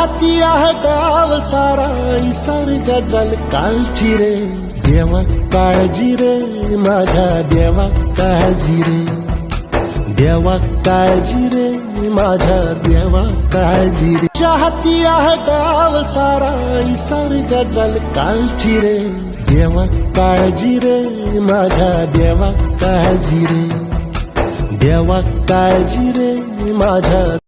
चाहती आहे गाव सारा इसार गजल कालची रे देवा काळजी रे माझ्या देवा काळजी रे देवा काळजी रे माझ्या देवा काळजी रे चाहती आहे गाव सारा इसार गजल कालची रे देवा काळजी रे माझ्या देवा काळजी रे देवा काळजी रे माझ्या